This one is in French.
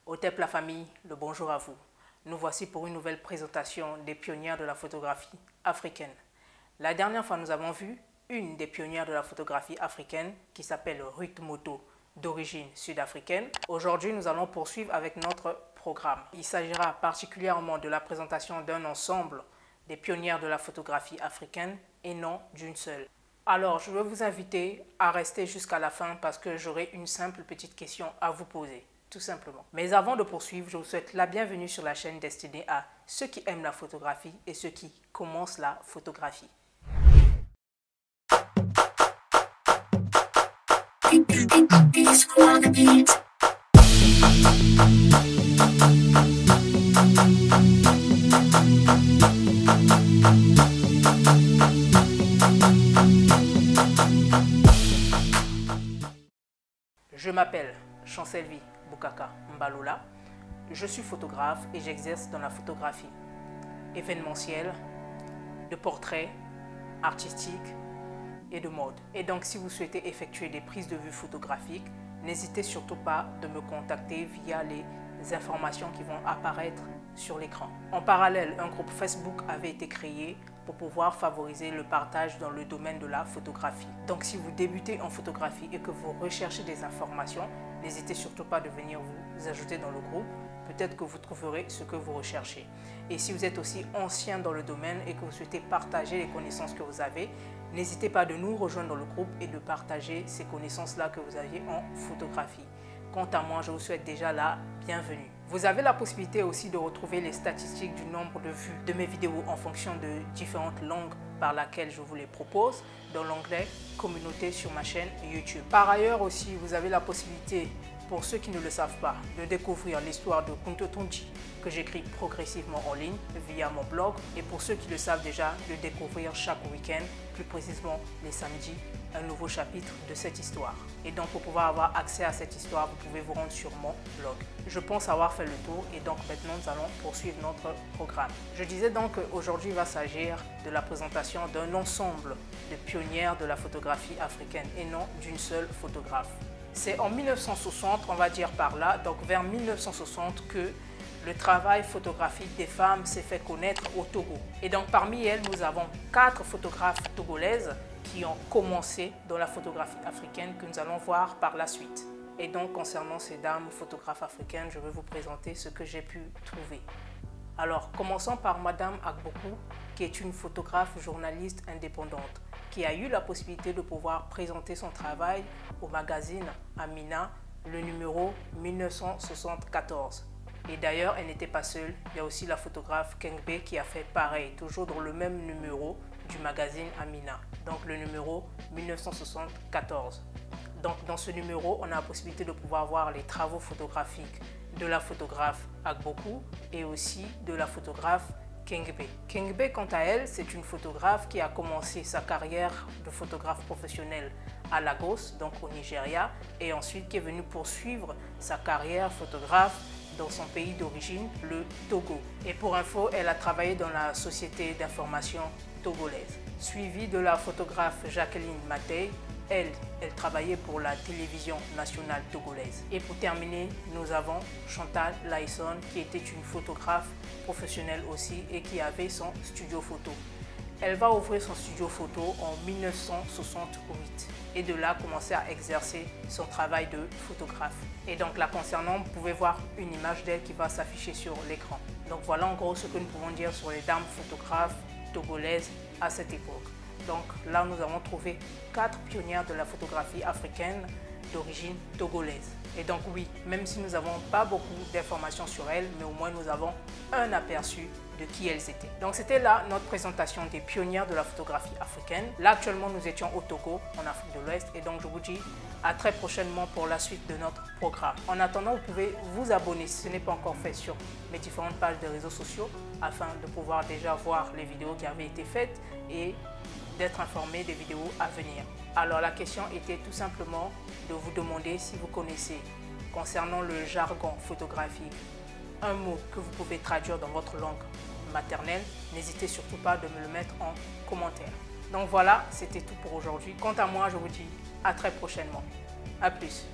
Otep la famille, le bonjour à vous. Nous voici pour une nouvelle présentation des pionnières de la photographie africaine. La dernière fois, nous avons vu une des pionnières de la photographie africaine qui s'appelle Ruth Moto, d'origine sud-africaine. Aujourd'hui, nous allons poursuivre avec notre programme. Il s'agira particulièrement de la présentation d'un ensemble des pionnières de la photographie africaine et non d'une seule. Alors, je vais vous inviter à rester jusqu'à la fin parce que j'aurai une simple petite question à vous poser, tout simplement. Mais avant de poursuivre, je vous souhaite la bienvenue sur la chaîne destinée à ceux qui aiment la photographie et ceux qui commencent la photographie. Je m'appelle Chancelvi Boukaka Mbaloula, je suis photographe et j'exerce dans la photographie événementielle, de portraits, artistique et de mode. Et donc si vous souhaitez effectuer des prises de vue photographiques, n'hésitez surtout pas de me contacter via les informations qui vont apparaître sur l'écran. En parallèle, un groupe Facebook avait été créé pour pouvoir favoriser le partage dans le domaine de la photographie. Donc si vous débutez en photographie et que vous recherchez des informations, n'hésitez surtout pas de venir vous ajouter dans le groupe. Peut-être que vous trouverez ce que vous recherchez. Et si vous êtes aussi ancien dans le domaine et que vous souhaitez partager les connaissances que vous avez, n'hésitez pas de nous rejoindre dans le groupe et de partager ces connaissances-là que vous aviez en photographie. Quant à moi, je vous souhaite déjà la bienvenue. Vous avez la possibilité aussi de retrouver les statistiques du nombre de vues de mes vidéos en fonction de différentes langues par laquelle je vous les propose dans l'onglet Communauté sur ma chaîne YouTube. Par ailleurs aussi, vous avez la possibilité, pour ceux qui ne le savent pas, de découvrir l'histoire de Kunto Tonji que j'écris progressivement en ligne via mon blog, et pour ceux qui le savent déjà, de découvrir chaque week-end, plus précisément les samedis, un nouveau chapitre de cette histoire. Et donc pour pouvoir avoir accès à cette histoire, vous pouvez vous rendre sur mon blog. Je pense avoir fait le tour et donc maintenant nous allons poursuivre notre programme. Je disais donc qu'aujourd'hui il va s'agir de la présentation d'un ensemble de pionnières de la photographie africaine et non d'une seule photographe. C'est en 1960, on va dire par là, donc vers 1960 que le travail photographique des femmes s'est fait connaître au Togo. Et donc parmi elles, nous avons 4 photographes togolaises qui ont commencé dans la photographie africaine que nous allons voir par la suite. Et donc concernant ces dames photographes africaines, je vais vous présenter ce que j'ai pu trouver. Alors commençons par Madame Agbokou, qui est une photographe journaliste indépendante, qui a eu la possibilité de pouvoir présenter son travail au magazine Amina, le numéro 1974. Et d'ailleurs, elle n'était pas seule, il y a aussi la photographe Kengbe qui a fait pareil, toujours dans le même numéro du magazine Amina, donc le numéro 1974. Donc dans ce numéro, on a la possibilité de pouvoir voir les travaux photographiques de la photographe Agbokou et aussi de la photographe Kengbe. Kengbe, quant à elle, c'est une photographe qui a commencé sa carrière de photographe professionnelle à Lagos, donc au Nigeria, et ensuite qui est venue poursuivre sa carrière photographe dans son pays d'origine, le Togo. Et pour info, elle a travaillé dans la société d'information togolaise. Suivie de la photographe Jacqueline Matei, elle travaillait pour la télévision nationale togolaise. Et pour terminer, nous avons Chantal Laïson, qui était une photographe professionnelle aussi et qui avait son studio photo. Elle va ouvrir son studio photo en 1968 et de là commencer à exercer son travail de photographe. Et donc là concernant, vous pouvez voir une image d'elle qui va s'afficher sur l'écran. Donc voilà en gros ce que nous pouvons dire sur les dames photographes togolaises à cette époque. Donc là nous avons trouvé 4 pionnières de la photographie africaine d'origine togolaise. Et donc oui, même si nous n'avons pas beaucoup d'informations sur elles, mais au moins nous avons un aperçu de qui elles étaient. Donc c'était là notre présentation des pionnières de la photographie africaine. Là actuellement nous étions au Togo, en Afrique de l'Ouest, et donc je vous dis à très prochainement pour la suite de notre programme. En attendant, vous pouvez vous abonner si ce n'est pas encore fait sur mes différentes pages de réseaux sociaux afin de pouvoir déjà voir les vidéos qui avaient été faites et d'être informé des vidéos à venir. Alors la question était tout simplement de vous demander si vous connaissez, concernant le jargon photographique, un mot que vous pouvez traduire dans votre langue maternelle. N'hésitez surtout pas de me le mettre en commentaire. Donc voilà, c'était tout pour aujourd'hui. Quant à moi, je vous dis à très prochainement. À plus.